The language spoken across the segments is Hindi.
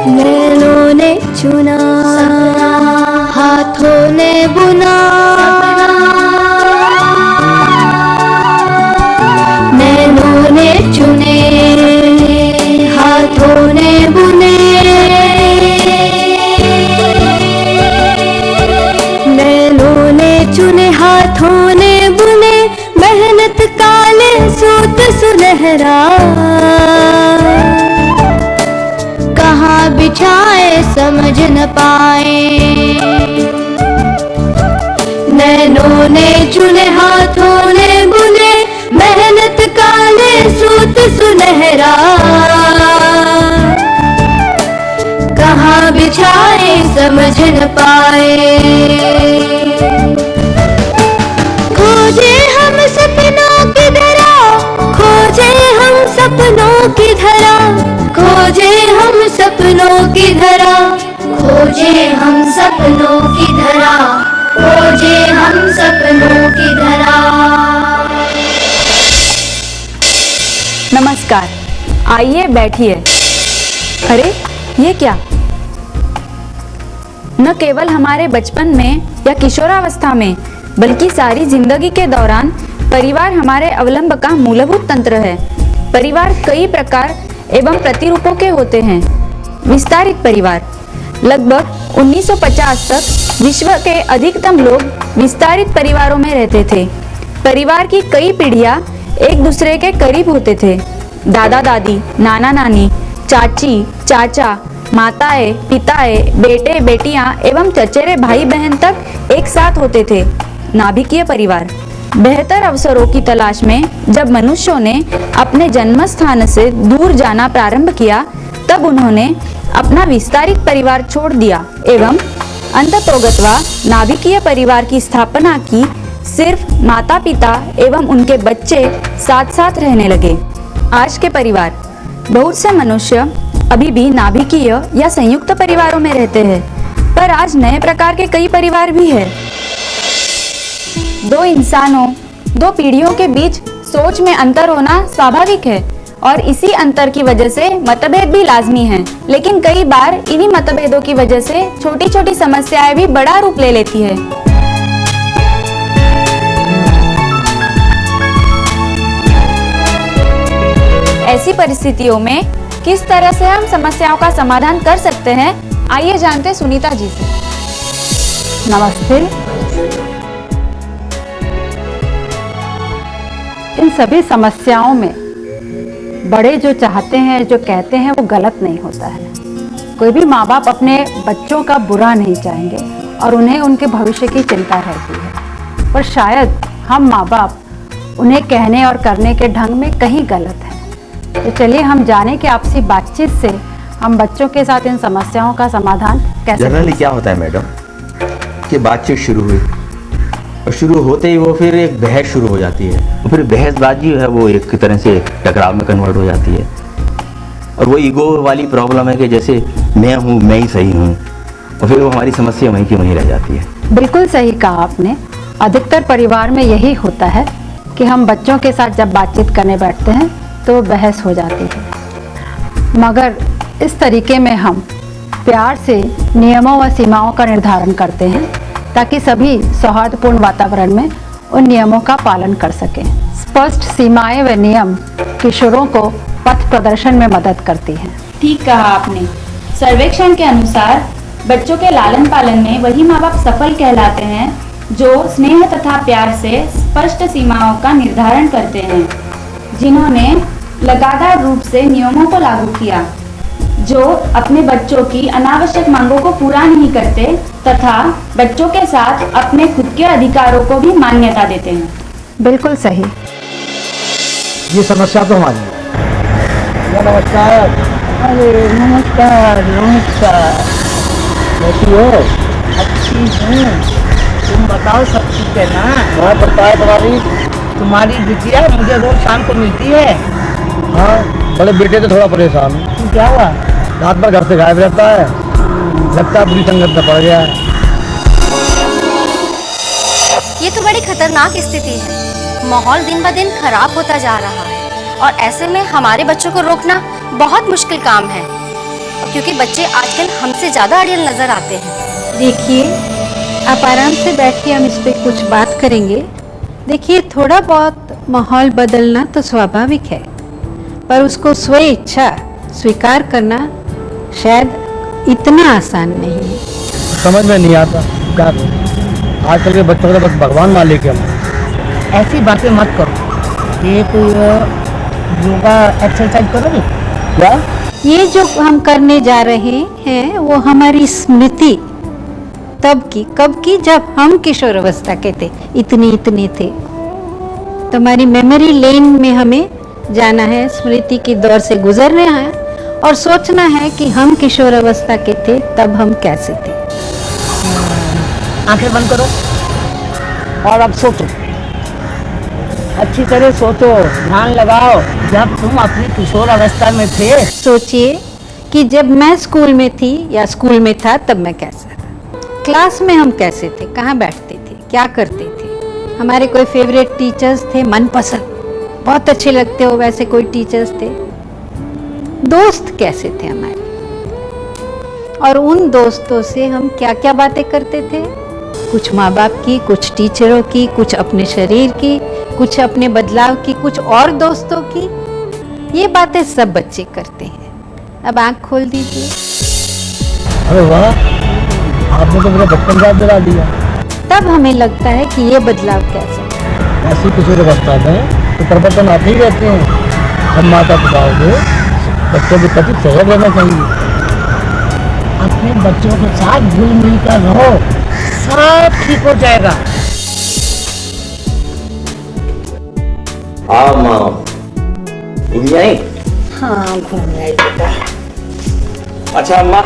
नैनों ने चुना, हाथों ने बुना, नैनों ने चुने, हाथों ने बुने, नैनों ने चुने, हाथों ने बुने, मेहनत काले सूत सुनहरा, कहाँ बिछाए समझ न पाए। नैनों ने चुने, हाथों ने बुने, मेहनत काले सूत सुनहरा, कहाँ बिछाए समझ न पाए। खोजे हम सपनों की धरा, खोजे हम सपनों की धरा, खोजे हम सपनों की धरा, खोजे हम सपनों की धरा, खोजे हम सपनों की धरा। नमस्कार, आइए बैठिए। अरे ये क्या? न केवल हमारे बचपन में या किशोरावस्था में बल्कि सारी जिंदगी के दौरान परिवार हमारे अवलंब का मूलभूत तंत्र है। परिवार कई प्रकार एवं प्रतिरूपों के होते हैं। विस्तारित परिवार लगभग 1950 तक विश्व के अधिकतम लोग विस्तारित परिवारों में रहते थे। परिवार की कई पीढ़ियां एक दूसरे के करीब होते थे। दादा दादी, नाना नानी, चाची चाचा, माताएं पिताएं, बेटे बेटियां एवं चचेरे भाई बहन तक एक साथ होते थे। नाभिकीय परिवार बेहतर अवसरों की तलाश में जब मनुष्यों ने अपने जन्म स्थान से दूर जाना प्रारंभ किया, तब उन्होंने अपना विस्तारित परिवार छोड़ दिया एवं अंततोगत्वा नाभिकीय परिवार की स्थापना की। सिर्फ माता पिता एवं उनके बच्चे साथ साथ रहने लगे। आज के परिवार, बहुत से मनुष्य अभी भी नाभिकीय या संयुक्त परिवारों में रहते हैं, पर आज नए प्रकार के कई परिवार भी है। दो इंसानों, दो पीढ़ियों के बीच सोच में अंतर होना स्वाभाविक है और इसी अंतर की वजह से मतभेद भी लाजमी हैं। लेकिन कई बार इन्हीं मतभेदों की वजह से छोटी छोटी समस्याएं भी बड़ा रूप ले लेती है। ऐसी परिस्थितियों में किस तरह से हम समस्याओं का समाधान कर सकते हैं, आइए जानते हैं सुनीता जी से। नमस्ते। इन सभी समस्याओं में बड़े जो चाहते हैं, जो कहते हैं, वो गलत नहीं होता है। कोई भी माँ बाप अपने बच्चों का बुरा नहीं चाहेंगे और उन्हें उनके भविष्य की चिंता रहती है, पर शायद हम माँ बाप उन्हें कहने और करने के ढंग में कहीं गलत हैं। तो चलिए हम जाने कि आपसी बातचीत से हम बच्चों के साथ इन समस्याओं का समाधान कैसे। जनरली क्या होता है मैडम कि बातचीत शुरू हुई और शुरू होते ही वो फिर एक बहस शुरू हो जाती है और फिर बहसबाजी है वो एक तरह से टकराव में कन्वर्ट हो जाती है और वो ईगो वाली प्रॉब्लम है कि जैसे मैं हूँ, मैं ही सही हूँ और फिर वो हमारी समस्या वहीं की वहीं रह जाती है। बिल्कुल सही कहा आपने। अधिकतर परिवार में यही होता है कि हम बच्चों के साथ जब बातचीत करने बैठते हैं तो बहस हो जाती है, मगर इस तरीके में हम प्यार से नियमों व सीमाओं का निर्धारण करते हैं ताकि सभी सौहार्दपूर्ण वातावरण में उन नियमों का पालन कर सकें। स्पष्ट सीमाएं व नियम किशोरों को पथ प्रदर्शन में मदद करती हैं। ठीक कहा आपने। सर्वेक्षण के अनुसार बच्चों के लालन पालन में वही माँ बाप सफल कहलाते हैं जो स्नेह तथा प्यार से स्पष्ट सीमाओं का निर्धारण करते हैं, जिन्होंने लगातार रूप से नियमों को लागू किया, जो अपने बच्चों की अनावश्यक मांगों को पूरा नहीं करते तथा बच्चों के साथ अपने खुद के अधिकारों को भी मान्यता देते हैं। बिल्कुल सही। ये समस्या तो हमारी है। नमस्कार। अरे नमस्कार नमस्कार। कैसी हो? अच्छी हूँ, तुम बताओ सब ठीक है ना? हाँ बताए तुम्हारी बिटिया मुझे रोज शाम को मिलती है। हाँ, बड़े बेटे तो थोड़ा परेशान है। क्या हुआ? रात भर घर से गायब रहता है, लगता है बुरी संगत में पड़ गया है। ये तो बड़ी खतरनाक स्थिति है। माहौल दिन ब दिन खराब होता जा रहा है और ऐसे में हमारे बच्चों को रोकना बहुत मुश्किल काम है, क्योंकि बच्चे आजकल हमसे ज़्यादा अड़ियल नज़र आते हैं। देखिए, आप आराम से बैठिए, हम इस पे कुछ बात करेंगे। देखिए, थोड़ा बहुत माहौल बदलना तो स्वाभाविक है, पर उसको स्व इच्छा स्वीकार करना शायद इतना आसान नहीं है। समझ में नहीं आता क्या करूं। आजकल के बच्चों को तो बस भगवान मान लेके हम। ऐसी बातें मत करो। ये कोई योगा एक्सरसाइज करोगे क्या? ये जो हम करने जा रहे हैं वो हमारी स्मृति तब की, कब की, जब हम किशोर अवस्था के थे, इतने थे। तो हमारी मेमोरी लेन में हमें जाना है, स्मृति की दौर से गुजरना है और सोचना है कि हम किशोर अवस्था के थे तब हम कैसे थे। आंखें बंद करो और अब सोचो, अच्छी तरह सोचो, ध्यान लगाओ। जब तुम अपनी किशोर अवस्था में थे, सोचिए कि जब मैं स्कूल में थी या स्कूल में था तब मैं कैसा था, क्लास में हम कैसे थे, कहाँ बैठते थे, क्या करते थे, हमारे कोई फेवरेट टीचर्स थे, मनपसंद, बहुत अच्छे लगते हो वैसे कोई टीचर्स थे, दोस्त कैसे थे हमारे, और उन दोस्तों से हम क्या क्या बातें करते थे, कुछ माँ बाप की, कुछ टीचरों की, कुछ अपने शरीर की, कुछ अपने बदलाव की, कुछ और दोस्तों की। ये बातें सब बच्चे करते हैं। अब आंख खोल दीजिए। अरे वाह, आपने तो मेरा बचपन याद दिला दिया। तब हमें लगता है कि ये बदलाव कैसा है। ऐसी किशोर अवस्था में तो परिवर्तन आते ही रहते हैं। हम माता पिताओं को बच्चों के प्रति सहयोग रहना चाहिए। अपने बच्चों के साथ घुल मिल कर रहो, सब ठीक हो जाएगा। हाँ माँ, घूम आई? हाँ, घूमने आई बेटा। अच्छा अम्मा,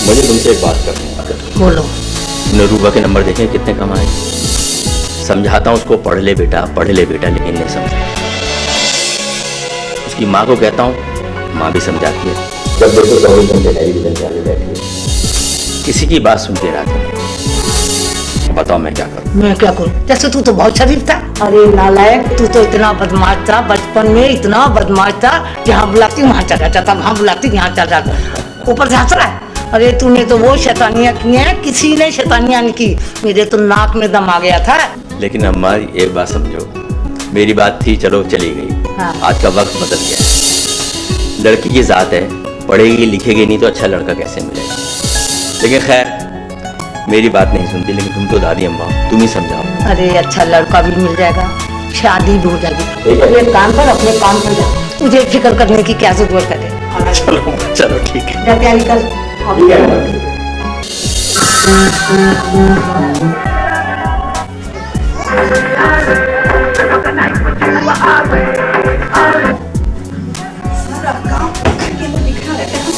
मुझे तुमसे एक बात करनी है। बोलो। तुमने रूबा के नंबर देखे कितने कम आए? समझाता हूँ उसको, पढ़ ले बेटा, लेकिन नहीं समझा। उसकी माँ को कहता हूँ, माँ भी समझाती है। जब देखो 24 घंटे टेलीविजन के आगे बैठी है, किसी की बात सुनते रहते हैं। बताओ मैं क्या करूं? मैं क्या करूं? जैसे तू तो बहुत शरीफ था। अरे नालायक, तू तो इतना बदमाश था, बचपन में इतना बदमाश था, जहाँ बुलाती वहाँ चला जाता, वहाँ बुलाती यहाँ चला जाता, ऊपर से हंस रहा है। अरे तूने तो वो शैतानियाँ की हैं, किसी ने शैतानियाँ नहीं की। मेरे तो नाक में दम आ गया था। लेकिन अम्मा एक बात समझो, मेरी बात थी, चलो चली गई। हाँ। आज का वक्त बदल गया है। लड़की की जात है, पढ़ेगी लिखेगी नहीं तो अच्छा लड़का कैसे मिलेगा। लेकिन खैर, मेरी बात नहीं सुनती, लेकिन तुम तो दादी अम्मा हो, तुम ही समझाओ। अरे अच्छा लड़का भी मिल जाएगा, शादी भी हो जाएगी। ठीक है। एक काम कर, अपने काम कर जा, तुझे फिक्र करने की क्या जरूरत है। चलो ठीक है। जा तैयारी कर। ठीक है अम्मा।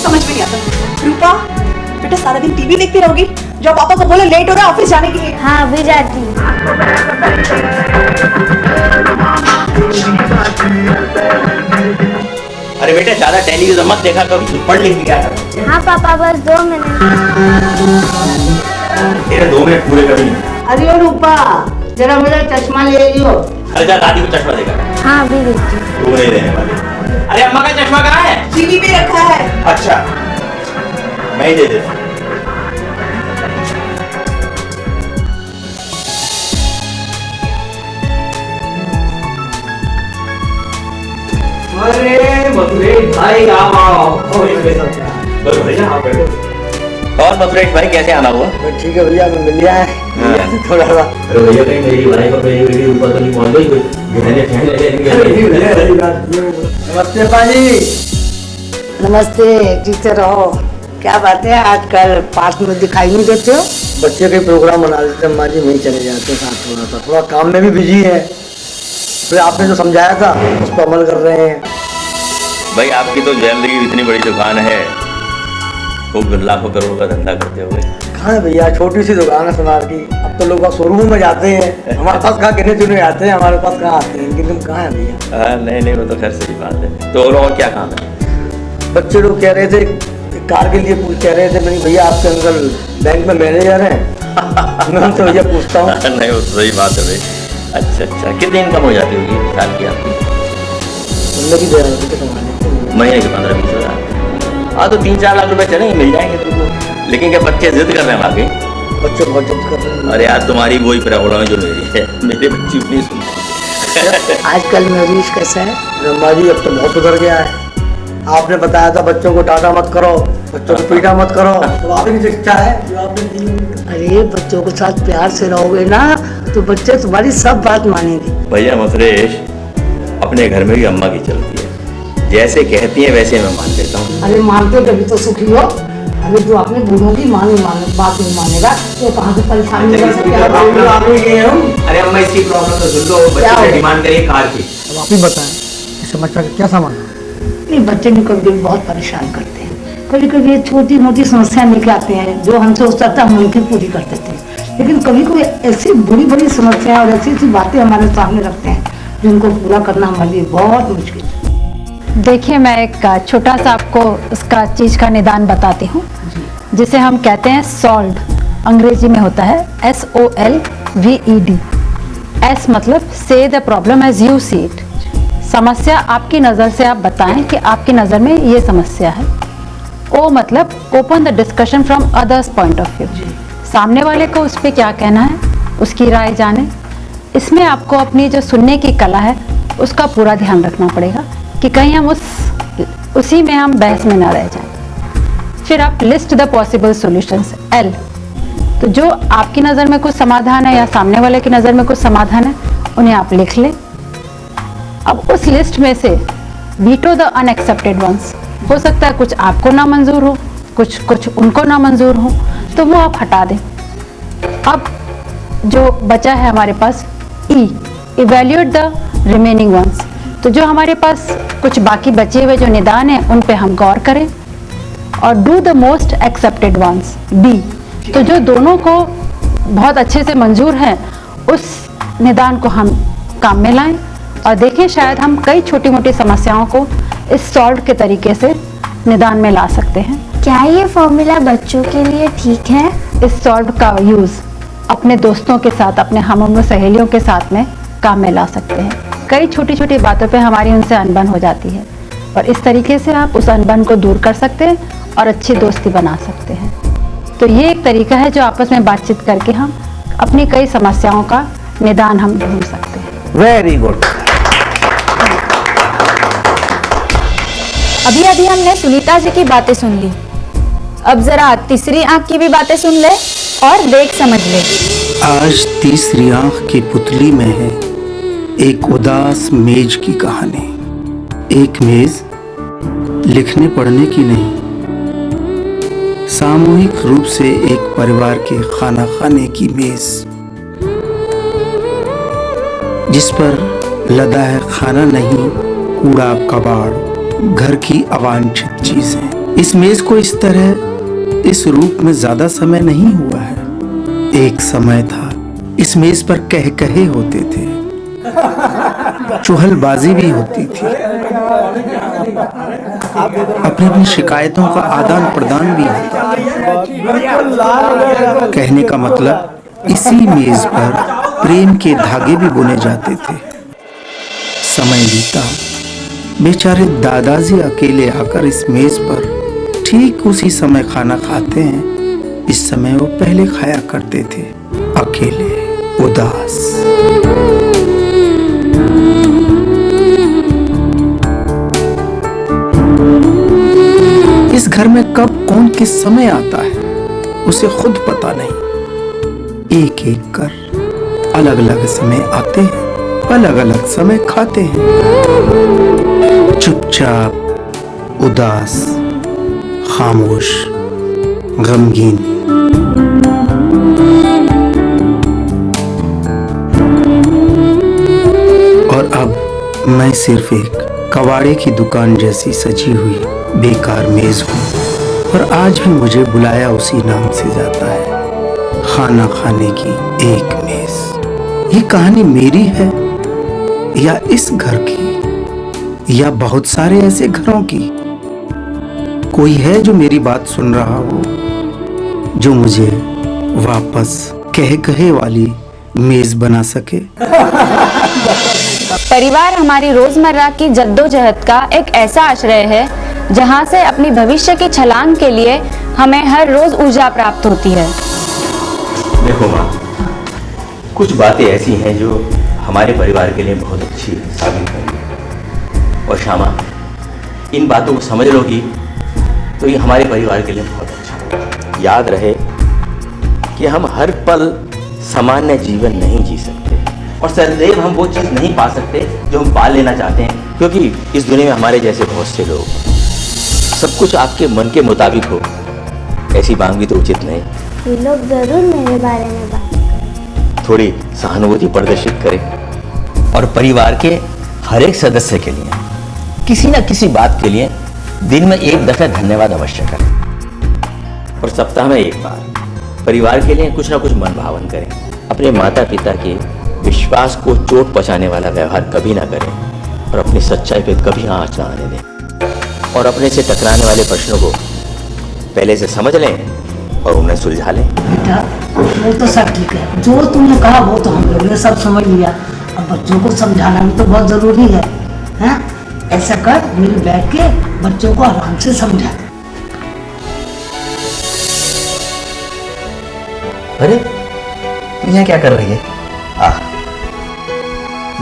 समझ में नहीं आता। रूपा बेटा, सारा दिन टीवी देखती रहोगी? जो पापा को बोलो लेट हो रहा है ऑफिस जाने के लिए। हाँ, अभी जाती हूँ। अरे बेटा, ज्यादा टेलीविजन मत देखा कभी, पढ़ लिख क्या कर। हाँ पापा, बस 2 मिनट। तेरे 2 मिनट पूरे कभी नहीं। अरे रूपा, जरा मेरा चश्मा ले लियो। अरे जा, दादी को चश्मा देगा। हाँ, अभी देखती हूँ। तू नहीं देने वाली। अरे अम्मा का चश्मा कहाँ है? टीवी पे रखा है। अच्छा, मैं ही दे देता हूँ। अरे मथुरेश भाई, आप आओ। बोलो भैया, आप बैठो। और मथुरेश भाई, कैसे आना हुआ? ठीक है भैया, मैं मिल गया है थोड़ा सा। अरे भैया, कहीं मेरी भाई को मेरी ऊपर तो नहीं पहुंच गई? नमस्ते पाजी। नमस्ते, जीते रहो। क्या बात है, आजकल पास में दिखाई नहीं देते हो? बच्चे के प्रोग्राम बना देते अम्मा जी, वहीं चले जाते हैं साथ। थोड़ा काम में भी बिजी है। फिर आपने जो समझाया था उस पर अमल कर रहे हैं। भाई, आपकी तो ज्वेलरी की इतनी बड़ी दुकान है, खूब लाखों करोड़ का धंधा करते हुए। कहाँ है भैया, छोटी सी दुकान है सोनार की। अब तो लोग शोरूम में जाते हैं, हमारे पास कहाँ गिने चुने आते हैं, हमारे पास कहाँ आते हैं। लेकिन तुम कहाँ है भैया? नहीं, वो तो खैर सही बात है। तो और क्या काम है? बच्चे लोग कह रहे थे, कार के लिए कह रहे थे, नहीं भैया आपके अंकल बैंक में मैनेजर हैं। मैं उनसे भैया पूछता हूँ। नहीं, वो सही बात है भाई। अच्छा, कितने इनकम हो जाती होगी साल की आपकी? जिंदगी दे रहे थे कमाने। महीने के 15-20 हज़ार। हाँ, तो 3-4 लाख रुपए चलेंगे, मिल जाएंगे तुमको। लेकिन क्या बच्चे जिद कर रहे हैं आगे? बच्चे बहुत जिद कर रहे हैं। अरे यार, तुम्हारी वही प्रॉब्लम है जो मेरी है। मेरे बच्चे नहीं सुनते। आजकल मरीज कैसा है? ब्रह्मा जी अब तो बहुत सुधर गया है। आपने बताया था बच्चों को डांटा मत करो, बच्चों को पीटा मत करो, तो आपकी शिक्षा है जो आपने दी। अरे बच्चों के साथ प्यार से रहोगे ना तो बच्चे तुम्हारी सब बात मानेंगे। भैया मसरेश, अपने घर में भी अम्मा की चलती है, जैसे कहती है वैसे मैं मान लेता हूँ। अरे मानते तभी तो सुखी हो। अरे जो अपने बूढ़ों की बात नहीं मानेगा तो कहाँ से परेशानी अरे अम्मा, इसकी प्रॉब्लम तो सुन लो। बच्चे डिमांड करिए कार की। अब आप ही बताएं इस समस्या का क्या समाधान? नहीं, बच्चे भी कभी कभी बहुत परेशान करते हैं। कभी कभी ये छोटी मोटी समस्या लेके आते हैं जो हमसे हो सकता है हम उनकी पूरी कर देते हैं, लेकिन कभी कोई ऐसी बड़ी बड़ी समस्या और ऐसी ऐसी बातें हमारे सामने रखते हैं जिनको पूरा करना हमारे लिए बहुत मुश्किल है। देखिए, मैं एक छोटा सा आपको उसका चीज़ का निदान बताती हूँ, जिसे हम कहते हैं सॉल्व। अंग्रेजी में होता है SOLVED। S मतलब से the problem as you see it. समस्या आपकी नज़र से आप बताएं कि आपकी नज़र में ये समस्या है। O मतलब open the discussion from others point of view. सामने वाले को उस पर क्या कहना है, उसकी राय जाने। इसमें आपको अपनी जो सुनने की कला है उसका पूरा ध्यान रखना पड़ेगा कि कहीं हम उसी में हम बहस में ना रह जाएं। फिर आप list the possible solutions, L। तो जो आपकी नज़र में कुछ समाधान है या सामने वाले की नज़र में कुछ समाधान है, उन्हें आप लिख लें। अब उस लिस्ट में से वीटो द अनएक्सेप्टेड वंस। हो सकता है कुछ आपको ना मंजूर हो, कुछ उनको ना मंजूर हो, तो वो आप हटा दें। अब जो बचा है हमारे पास E, evaluate the remaining ones. तो जो हमारे पास कुछ बाकी बचे हुए जो निदान है उन पे हम गौर करें। और do the most accepted ones, B। तो जो दोनों को बहुत अच्छे से मंजूर है उस निदान को हम काम में लाएं और देखें शायद हम कई छोटी मोटी समस्याओं को इस सॉल्व के तरीके से निदान में ला सकते हैं। क्या ये फॉर्मूला बच्चों के लिए ठीक है? इस सॉल्व का यूज़ अपने दोस्तों के साथ, अपने हम सहेलियों के साथ में काम में ला सकते हैं। कई छोटी छोटी बातों पे हमारी उनसे अनबन हो जाती है और इस तरीके से आप उस अनबन को दूर कर सकते हैं और अच्छी दोस्ती बना सकते हैं। तो ये एक तरीका है जो आपस में बातचीत करके हम अपनी कई समस्याओं का निदान हम ढूंढ सकते हैं। Very good. अभी अभी हमने सुनीता जी की बातें सुन ली, अब जरा तीसरी आंख की भी बातें सुन ले और देख समझ ले। आज तीसरी आंख की पुतली में है एक उदास मेज की कहानी। एक मेज लिखने पढ़ने की नहीं, सामूहिक रूप से एक परिवार के खाना खाने की मेज, जिस पर लदा है खाना नहीं, कूड़ा कबाड़, घर की अवांछित चीजें। इस मेज को इस तरह, इस रूप में ज्यादा समय नहीं हुआ है। एक समय था इस मेज पर कह कहे होते थे, चुहलबाजी भी होती थी, अपनी अपनी शिकायतों का आदान प्रदान भी होता। कहने का मतलब इसी मेज पर प्रेम के धागे भी बुने जाते थे। समय बीता, बेचारे दादाजी अकेले आकर इस मेज पर ठीक उसी समय खाना खाते हैं इस समय वो पहले खाया करते थे, अकेले, उदास। इस घर में कब कौन किस समय आता है उसे खुद पता नहीं। एक एक कर अलग अलग समय आते हैं, अलग अलग समय खाते हैं, चुपचाप, उदास, खामोश, गमगीन। और अब मैं सिर्फ एक कबाड़े की दुकान जैसी सजी हुई बेकार मेज हूँ और आज भी मुझे बुलाया उसी नाम से जाता है, खाना खाने की एक मेज। ये कहानी मेरी है या इस घर की या बहुत सारे ऐसे घरों की? कोई है जो मेरी बात सुन रहा हो, जो मुझे वापस कह कहे वाली मेज बना सके। परिवार हमारी रोजमर्रा की जद्दोजहद का एक ऐसा आश्रय है जहां से अपनी भविष्य की छलांग के लिए हमें हर रोज ऊर्जा प्राप्त होती है। देखो माँ, कुछ बातें ऐसी हैं जो हमारे परिवार के लिए बहुत अच्छी साबित होंगी, और श्यामा इन बातों को समझ लोगी तो ये हमारे परिवार के लिए बहुत अच्छा होगा। याद रहे कि हम हर पल सामान्य जीवन नहीं जी सकते, और सदैव हम वो चीज़ नहीं पा सकते जो हम पा लेना चाहते हैं, क्योंकि इस दुनिया में हमारे जैसे बहुत से लोग। सब कुछ आपके मन के मुताबिक हो ऐसी मांग भी तो उचित नहीं। ये लोग जरूर मेरे बारे में बात करें। थोड़ी सहानुभूति प्रदर्शित करें और परिवार के हर एक सदस्य के लिए किसी न किसी बात के लिए दिन में एक दफा धन्यवाद अवश्य करें, और सप्ताह में एक बार परिवार के लिए कुछ ना कुछ मन भावन करें। अपने माता पिता के विश्वास को चोट पहुंचाने वाला व्यवहार कभी ना करें, और अपनी सच्चाई पे कभी आंच ना आने दें, और अपने से टकराने वाले प्रश्नों को पहले से समझ लें और उन्हें सुलझा लें। बेटा वो तो सब ठीक है, जो तुमने कहा वो तो हम लोग ने सब समझ लिया। अब बच्चों को समझाना भी तो बहुत जरूरी है, हैं? ऐसा कर, मिल बैठ के बच्चों को आराम से समझा दे। अरे तू यहाँ क्या कर रही है?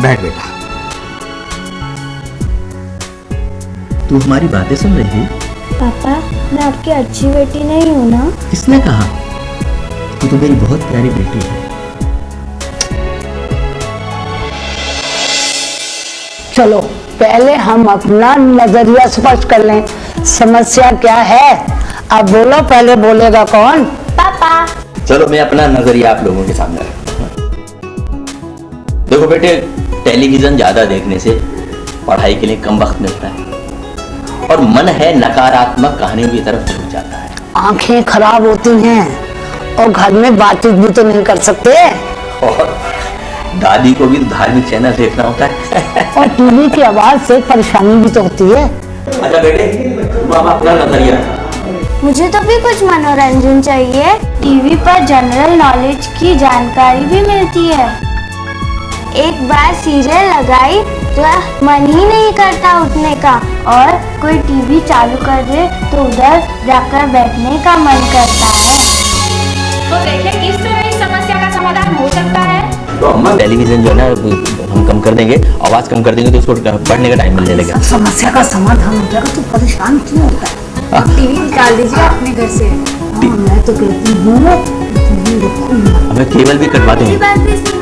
बैठ बेटा। तू हमारी बातें सुन रही है? पापा, मैं आपकी अच्छी बेटी नहीं हूँ ना? किसने कहा? तू तो मेरी बहुत प्यारी बेटी है। चलो पहले हम अपना नजरिया स्पष्ट कर लें, समस्या क्या है। अब बोलो, पहले बोलेगा कौन? पापा। चलो मैं अपना नजरिया आप लोगों के सामने रखता हूं। देखो बेटे, टेलीविजन ज्यादा देखने से पढ़ाई के लिए कम वक्त मिलता है, और मन है नकारात्मक कहानियों की तरफ झुक जाता है। आंखें खराब होती हैं, और घर में बातचीत भी तो नहीं कर सकते, और दादी को भी धार्मिक चैनल देखना होता है। और टीवी की आवाज से परेशानी भी तो होती है। अच्छा बेटे, तुम अपना नजरिया। मुझे तो भी कुछ मनोरंजन चाहिए। टीवी पर जनरल नॉलेज की जानकारी भी मिलती है। एक बार सीरियल लगाई तो मन ही नहीं करता उठने का, और कोई टीवी चालू कर दे तो उधर जाकर बैठने का मन करता है। तो देखिए किस तरह इस समस्या का समाधान हो सकता है। तो अम्मा टेलीविजन जो है ना हम कम कर देंगे, आवाज कम कर देंगे तो उसको पढ़ने का टाइम मिलने लगेगा। समस्या का समाधान हो जाएगा। तो परेशान क्यों होता है? टीवी निकाल दीजिए अपने घर से। मैं तो कहती हूँ हमें केबल भी कटवा देंगे।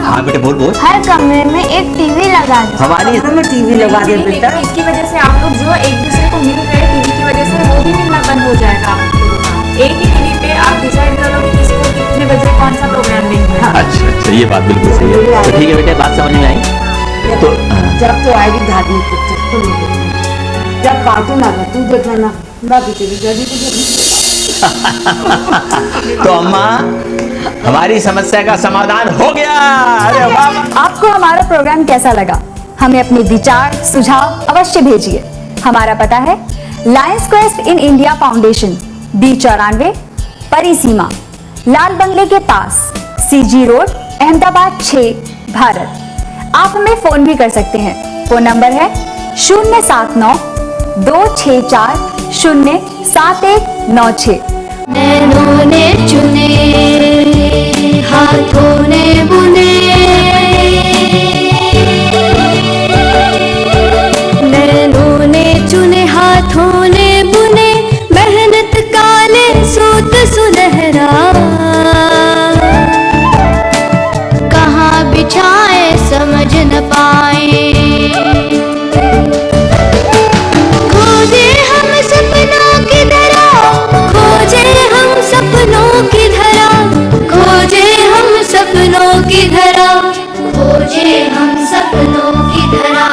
हाँ बेटे बोल बोल। हर कमरे में एक टीवी लगा दो। हमारी में टीवी लगा दे बेटा। इसकी वजह से आप लोग जो एक दूसरे को मिल रहे टीवी की वजह से वो भी मिलना बंद हो जाएगा आप लोगों का। एक ही टीवी पे आप डिसाइड करोगे किसको कितने बजे कौन सा प्रोग्राम देखना है। अच्छा, ये बात बिल्कुल सही है। तो ठीक है बेटे, बात समझ में आई। तो जब तो आएगी धार्मिक पिक्चर तो नहीं देखना। जब कार्टून आएगा तू देख लेना, बाकी तेरी दादी को देखना। तो अम्मा, हमारी समस्या का समाधान हो गया। अरे वाह। आपको हमारा प्रोग्राम कैसा लगा? हमें अपने विचार सुझाव अवश्य भेजिए। हमारा पता है Lions quest in India foundation, B94, परिसीमा, लाल बंगले के पास, CG रोड, अहमदाबाद 6, भारत। आप हमें फोन भी कर सकते हैं। फोन नंबर है 079 264 07196। नैनों ने चुने, हाथों ने बुने, नैनों ने चुने, हाथों ने बुने, मेहनत काले सूत सुनहरा, कहाँ बिछाए समझ न पाए। खोजे हम सपनों की धरा, खोजे हम सपनों की धरा, खोजे हम सपनों की धरा, खोजे हम सपनों की धरा।